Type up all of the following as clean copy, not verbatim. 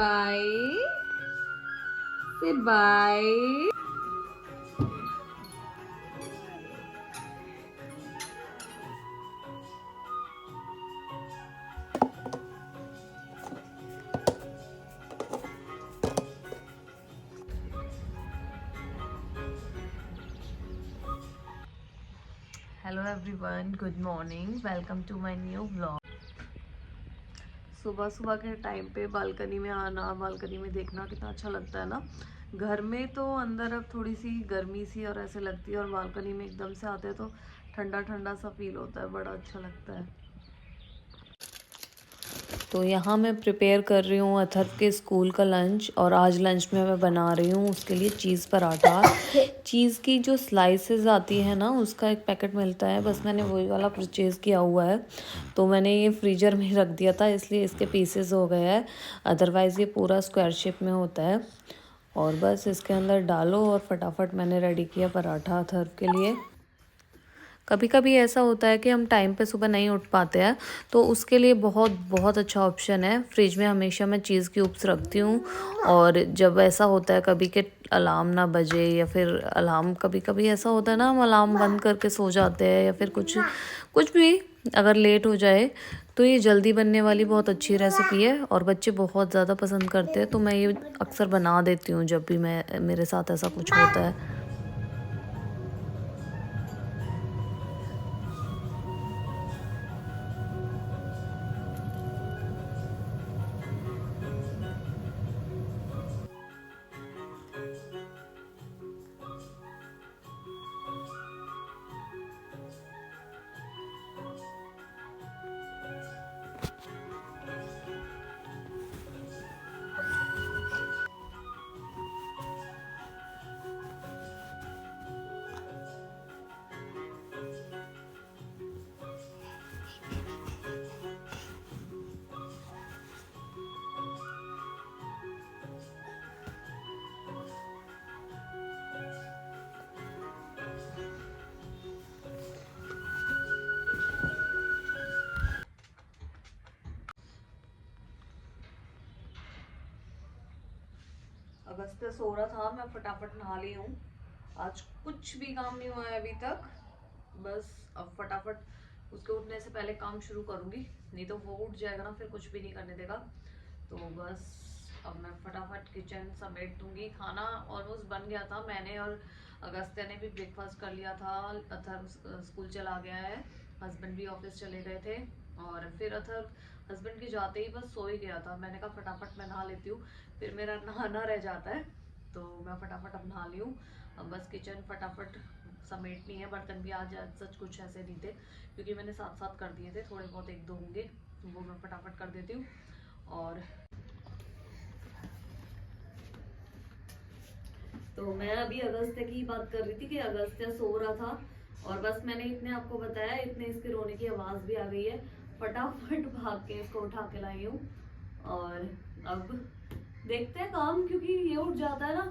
Bye. Say bye. Hello everyone, good morning, welcome to my new vlog. सुबह सुबह के time पे balcony में आना, बालकनी में देखना कितना अच्छा लगता है ना। घर में तो अंदर अब थोड़ी सी गर्मी सी और ऐसे लगती है, और बालकनी में एकदम से आते हैं तो ठंडा ठंडा सा फील होता है, बड़ा अच्छा लगता है। तो यहाँ मैं प्रिपेयर कर रही हूँ अथर्व के स्कूल का लंच, और आज लंच में मैं बना रही हूँ उसके लिए चीज़ पराठा। चीज़ की जो स्लाइसेस आती है ना, उसका एक पैकेट मिलता है, बस मैंने वही वाला परचेज़ किया हुआ है। तो मैंने ये फ्रीजर में रख दिया था, इसलिए इसके पीसेस हो गए हैं, अदरवाइज़ ये पूरा स्क्वायर शेप में होता है। और बस इसके अंदर डालो और फटाफट मैंने रेडी किया पराठा अथर्व के लिए। कभी कभी ऐसा होता है कि हम टाइम पे सुबह नहीं उठ पाते हैं, तो उसके लिए बहुत बहुत अच्छा ऑप्शन है। फ्रिज में हमेशा मैं चीज़ क्यूब्स रखती हूँ, और जब ऐसा होता है कभी कि अलार्म ना बजे, या फिर अलार्म कभी कभी ऐसा होता है ना, हम अलार्म बंद करके सो जाते हैं, या फिर कुछ कुछ भी अगर लेट हो जाए, तो ये जल्दी बनने वाली बहुत अच्छी रेसिपी है, और बच्चे बहुत ज़्यादा पसंद करते हैं। तो मैं ये अक्सर बना देती हूँ जब भी मेरे साथ ऐसा कुछ होता है। अगस्त सो रहा था, मैं फटाफट नहा ली हूँ। आज कुछ भी काम नहीं हुआ है अभी तक, बस अब फटाफट उसके उठने से पहले काम शुरू करूँगी, नहीं तो वो उठ जाएगा ना, फिर कुछ भी नहीं करने देगा। तो बस अब मैं फटाफट किचन समेट दूंगी। खाना ऑलमोस्ट बन गया था, मैंने और अगस्त्य ने भी ब्रेकफास्ट कर लिया था। अथर्व स्कूल चला गया है, हस्बैंड भी ऑफिस चले गए थे, और फिर अथर्व हस्बैंड के जाते ही बस सो ही गया था। मैंने कहा फटाफट मैं नहा लेती हूँ, फिर मेरा नहाना रह जाता है, तो मैं फटाफट अब नहा ली हूँ। अब बस किचन फटाफट समेटनी है। बर्तन भी आज सच कुछ ऐसे नहीं थे, क्योंकि मैंने साथ साथ कर दिए थे, थोड़े बहुत एक दो होंगे, वो मैं फटाफट कर देती हूँ। और तो मैं अभी अगस्त्य की बात कर रही थी कि अगस्त्य सो रहा था, और बस मैंने इतने आपको बताया, इतने इसके रोने की आवाज भी आ गई है, फटाफट भाग के इसको उठा के लाई हूँ। और अब देखते हैं काम, क्योंकि ये उठ जाता है ना,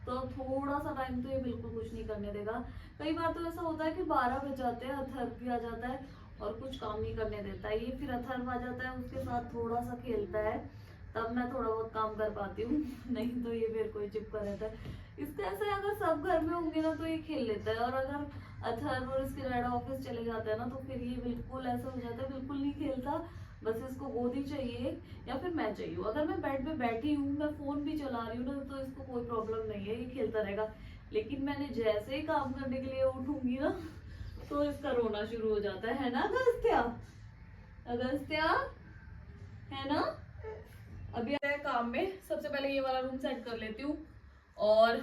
तो थोड़ा सा टाइम तो ये बिल्कुल कुछ नहीं करने देगा। कई बार तो ऐसा होता है कि 12 बज जाते हैं, अथर्व भी आ जाता है और कुछ काम नहीं करने देता है ये, फिर अथर्व आ जाता है, उसके साथ थोड़ा सा खेलता है, तब मैं थोड़ा बहुत काम कर पाती हूँ नहीं तो ये फिर कोई चिपका रहता है। इसका ऐसा है, अगर सब घर में होंगे ना तो ये खेल लेता है, और अगर अथर्व और इसके डैडा ऑफिस चले जाते हैं ना, तो फिर ये बिल्कुल ऐसा हो जाता है, बिल्कुल नहीं खेलता। बस इसको गोदी चाहिए, या फिर मैं चाहिए। अगर मैं बेड पे बैठी हूँ, मैं फोन भी चला रही हूँ ना, तो इसको कोई प्रॉब्लम नहीं है, ये खेलता रहेगा। लेकिन मैंने जैसे ही काम करने के लिए उठूंगी ना, तो इसका रोना शुरू हो जाता है ना अगस्त्या? अगस्त्या है ना? अभी आया काम में, सबसे पहले ये वाला रूम सेट कर लेती हूँ, और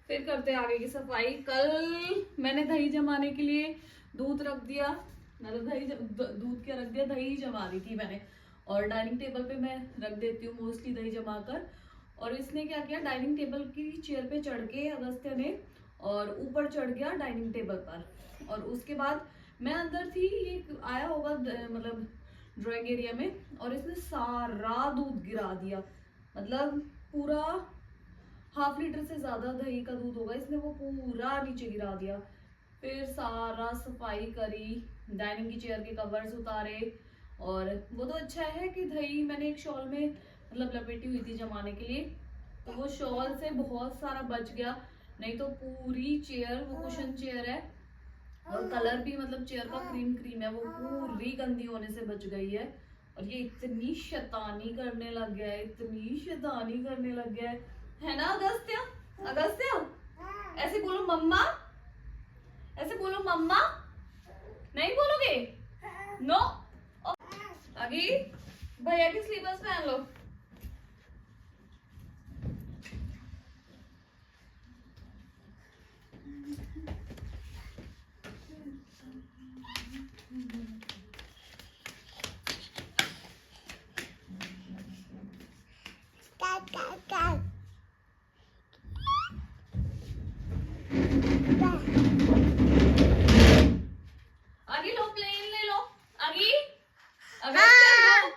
फिर करते हैं आगे की सफाई। कल मैंने दही जमाने के लिए दूध रख दिया, मतलब दूध क्या रख दिया, दही जमा दी थी मैंने, और डाइनिंग टेबल पे मैं रख देती हूँ मोस्टली दही जमा कर। और इसने क्या किया, डाइनिंग टेबल की चेयर पे चढ़ के अगस्त्य ने, और ऊपर चढ़ गया डाइनिंग टेबल पर। और उसके बाद मैं अंदर थी, ये आया होगा मतलब ड्राइंग एरिया में, और इसने सारा दूध गिरा दिया, मतलब पूरा ½ लीटर से ज्यादा दही का दूध होगा, इसने वो पूरा नीचे गिरा दिया। फिर सारा सफाई करी, डाइनिंग की चेयर के कवर्स उतारे, और वो तो अच्छा है कि दही मैंने एक शॉल में मतलब लपेटी हुई थी जमाने के लिए, तो वो शॉल से बहुत सारा बच गया, नहीं तो पूरी चेयर, वो कुशन चेयर है और कलर भी मतलब चेयर का क्रीम क्रीम है, वो पूरी गंदी होने से बच गई है। और ये इतनी शैतानी करने लग गया है, इतनी शैतानी करने लग गया है ना अगस्त्या? अगस्त्या ऐसे बोलो मम्मा, ऐसे बोलो मम्मा, नहीं बोलोगे? नो। आगे भैया की स्लीपर्स पहन लो। आगे लो, प्लेन ले लो। आगे अगस्त्या लो।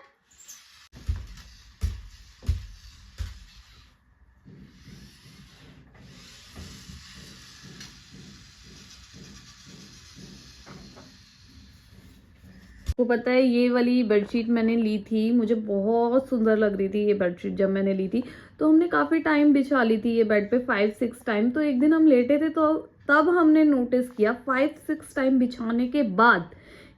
आपको पता है ये वाली बेडशीट मैंने ली थी, मुझे बहुत सुंदर लग रही थी ये बेडशीट जब मैंने ली थी। तो हमने काफ़ी टाइम बिछा ली थी ये बेड पे, 5-6 टाइम। तो एक दिन हम लेटे थे तो तब हमने नोटिस किया 5-6 टाइम बिछाने के बाद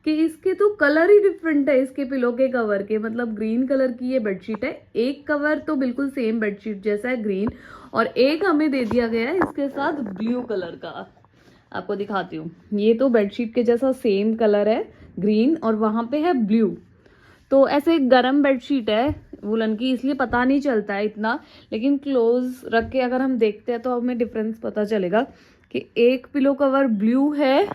कि इसके तो कलर ही डिफरेंट है, इसके पिलो के कवर के। मतलब ग्रीन कलर की ये बेडशीट है, एक कवर तो बिल्कुल सेम बेडशीट जैसा है ग्रीन, और एक हमें दे दिया गया है इसके साथ ब्लू कलर का। आपको दिखाती हूँ, ये तो बेडशीट के जैसा सेम कलर है ग्रीन, और वहां पे है ब्लू। तो ऐसे गरम बेडशीट है वुलन की, इसलिए पता नहीं चलता है इतना, लेकिन क्लोज रख के अगर हम देखते हैं तो हमें डिफरेंस पता चलेगा कि एक पिलो कवर ब्लू है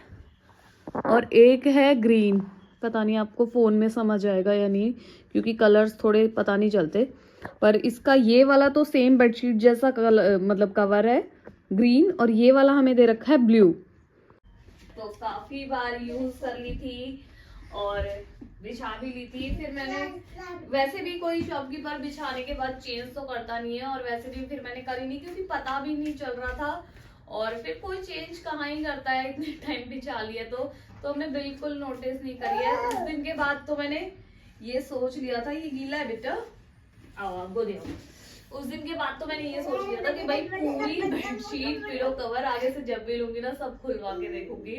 और एक है ग्रीन। पता नहीं आपको फोन में समझ आएगा या नहीं, क्योंकि कलर्स थोड़े पता नहीं चलते। पर इसका ये वाला तो सेम बेडशीट जैसा मतलब कवर है ग्रीन, और ये वाला हमें दे रखा है ब्लू। तो काफी बार यूज कर ली थी और बिछा भी ली थी। फिर मैंने वैसे भी कोई शॉपकीपर बिछाने के बाद चेंज तो करता नहीं है, और वैसे भी फिर मैंने करी नहीं क्योंकि पता भी नहीं चल रहा था, और फिर कोई चेंज कहाँ ही करता है, इतने टाइम बिछा लिया तो हमने बिल्कुल नोटिस नहीं करी है। उस दिन के बाद तो मैंने ये सोच लिया था, ये गीला है बेटा, आओ गोदी आओ। उस दिन के बाद तो मैंने ये सोच लिया था कि भाई पूरी बेडशीट पिलो कवर आगे से जब भी लूंगी ना सब खुलवा के देखूंगी,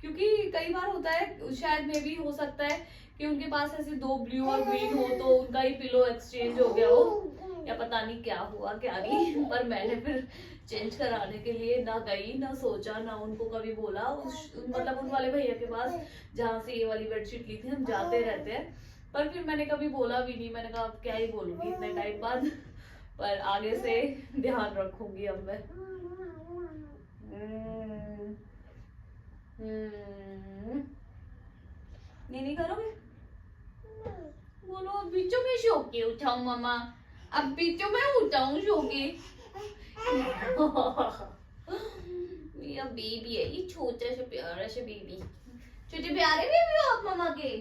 क्योंकि कई बार होता है, शायद में भी हो सकता है कि उनके पास ऐसे 2 ब्लू और ग्रीन हो तो उनका ही पिलो एक्सचेंज हो गया हो, या पता नहीं क्या हुआ क्या नहीं। पर मैंने फिर चेंज कराने के लिए ना गई, ना सोचा, ना उनको कभी बोला। मतलब उन वाले भैया के पास जहाँ से ये वाली बेडशीट ली थी हम जाते रहते हैं, पर फिर मैंने कभी बोला भी नहीं। मैंने कहा अब क्या ही बोलूंगी इतने टाइम बाद, पर आगे से ध्यान रखूंगी अब मैं। नहीं करोगे? बोलो अब बीचों में सो के उठाऊं मम्मा, अब बीचों में उठाऊं सो के। मेरा बेबी है ये, छोटा सा प्यारा सा बेबी। छोटे प्यारे बेबी हो आप मम्मा के,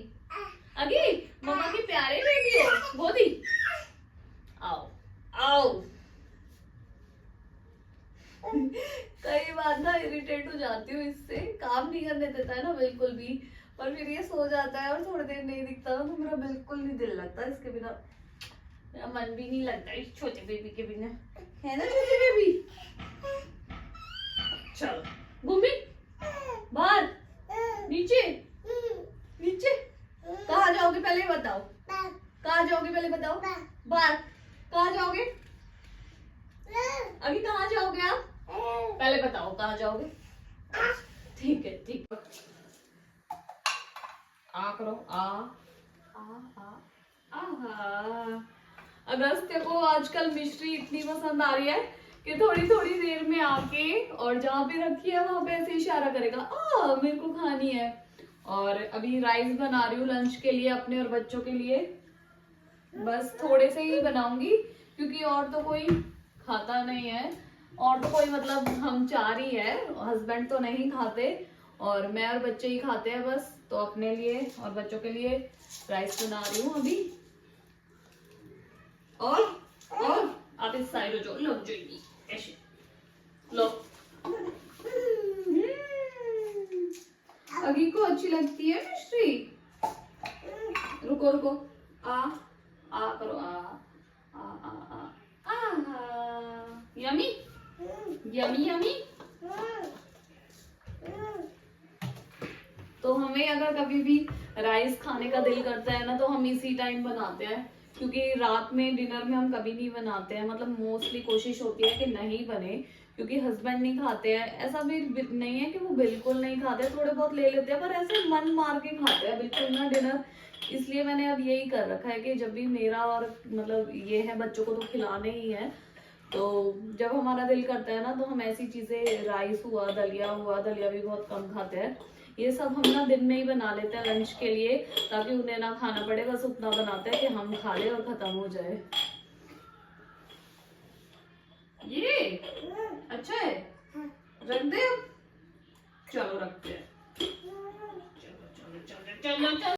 आगे मम्मा के प्यारे बेबी हो। गोदी आओ आओ। कई बार ना इरिटेट हो जाती हूँ इससे, काम नहीं करने देता है ना बिल्कुल भी। पर फिर ये सो जाता है और थोड़ी देर नहीं दिखता ना, तो मेरा बिल्कुल नहीं दिल लगता इसके बिना, मेरा मन भी नहीं लगता इस छोटे बेबी के बिना, है ना छोटे बेबी? चलो भूमि बाहर, नीचे नीचे। कहाँ जाओगे पहले बताओ, कहाँ जाओगे पहले बताओ? बाहर। कहाँ जाओगे अभी, कहाँ जाओगे आप पहले बताओ, कहाँ जाओगे? ठीक है ठीक है, आ करो आ आ आ। अगस्त्य को आजकल मिश्री इतनी पसंद आ रही है कि थोड़ी थोड़ी देर में आके और जहाँ पे रखी है वहां पे ऐसे इशारा करेगा, मेरे को खानी है। और अभी राइस बना रही हूँ लंच के लिए अपने और बच्चों के लिए, बस थोड़े से ही बनाऊंगी क्योंकि और तो कोई खाता नहीं है, और तो कोई मतलब हम 4 ही है, हस्बैंड तो नहीं खाते और मैं और बच्चे ही खाते हैं बस। तो अपने लिए और बच्चों के लिए राइस बना रही हूँ अभी। और आप इस साइड हो, जो लग जाएगी ऐसे लो। अगी को अच्छी लगती है मिश्री। रुको रुको, आ करो आ यमी यमी यमी। तो हमें अगर कभी भी राइस खाने का दिल करता है ना तो हम इसी टाइम बनाते हैं, क्योंकि रात में डिनर में हम कभी नहीं बनाते हैं, मतलब मोस्टली कोशिश होती है कि नहीं बने, क्योंकि हस्बैंड नहीं खाते हैं। ऐसा भी नहीं है कि वो बिल्कुल नहीं खाते, थोड़े बहुत ले लेते हैं, पर ऐसे मन मार के खाते हैं बिल्कुल ना डिनर। इसलिए मैंने अब यही कर रखा है कि जब भी मेरा और मतलब ये है, बच्चों को तो खिलाने ही है, तो जब हमारा दिल करता है ना तो हम ऐसी चीजें, राइस हुआ, दलिया भी बहुत कम खाते हैं, ये सब हम ना दिन में ही बना लेते हैं लंच के लिए, ताकि उन्हें ना खाना पड़े, बस उतना बनाते हैं कि हम खा ले और खत्म हो जाए। ये अच्छा है, रख दे अब। चलो रखते हैं, चलो चलो चलो चलो चलो।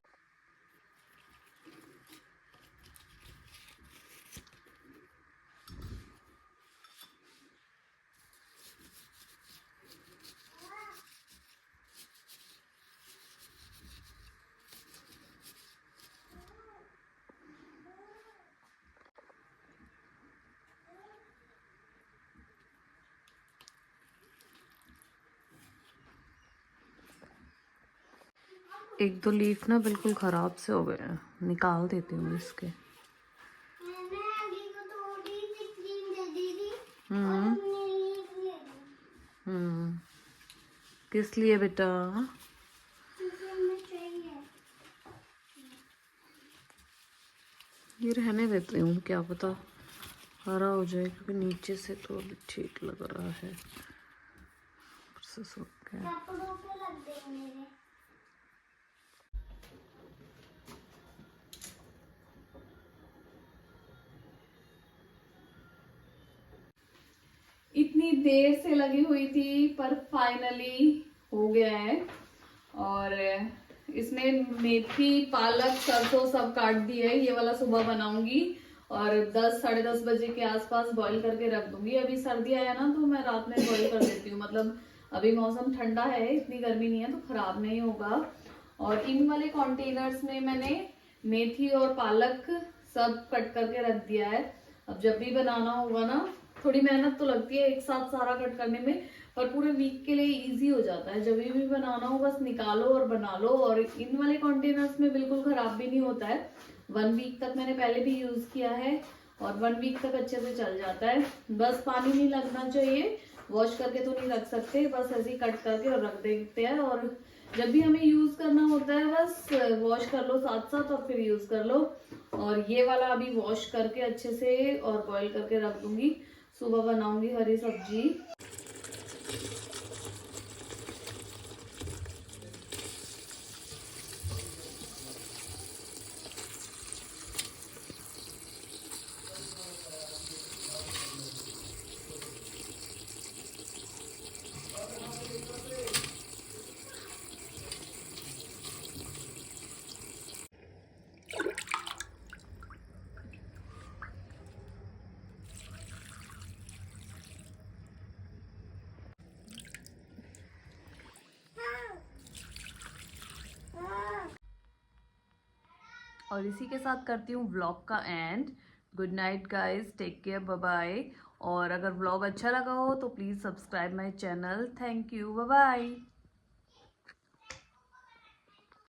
एक दो लीफ ना बिल्कुल खराब से हो गए हैं, निकाल देती हूँ इसके। हम्म, किस लिए बेटा? ये रहने देती हूँ, क्या पता हरा हो जाए, क्योंकि नीचे से तो अभी ठीक लग रहा है, ऊपर से सूख गया। इतनी देर से लगी हुई थी पर फाइनली हो गया है। और इसमें मेथी, पालक, सरसों सब काट दी है, ये वाला सुबह बनाऊंगी और 10 साढ़े 10 बजे के आसपास बॉईल करके रख दूंगी। अभी सर्दियाँ है ना तो मैं रात में बॉईल कर देती हूँ, मतलब अभी मौसम ठंडा है, इतनी गर्मी नहीं है, तो खराब नहीं होगा। और इन वाले कंटेनर्स में मैंने मेथी और पालक सब कट करके रख दिया है। अब जब भी बनाना होगा ना, थोड़ी मेहनत तो लगती है एक साथ सारा कट करने में, पर पूरे वीक के लिए इजी हो जाता है। जब भी बनाना हो बस निकालो और बना लो। और इन वाले कंटेनर्स में बिल्कुल खराब भी नहीं होता है, 1 वीक तक मैंने पहले भी यूज किया है और 1 वीक तक अच्छे से चल जाता है। बस पानी नहीं लगना चाहिए, वॉश करके तो नहीं रख सकते, बस ऐसे ही कट करके और रख देते हैं। और जब भी हमें यूज करना होता है बस वॉश कर लो साथ साथ और फिर यूज कर लो। और ये वाला अभी वॉश करके अच्छे से और बॉईल करके रख दूंगी, सुबह बनाऊंगी हरी सब्जी। और इसी के साथ करती हूँ व्लॉग का end. Good night guys, take care, bye bye. और अगर व्लॉग अच्छा लगा हो तो please subscribe my channel. Thank you, bye bye.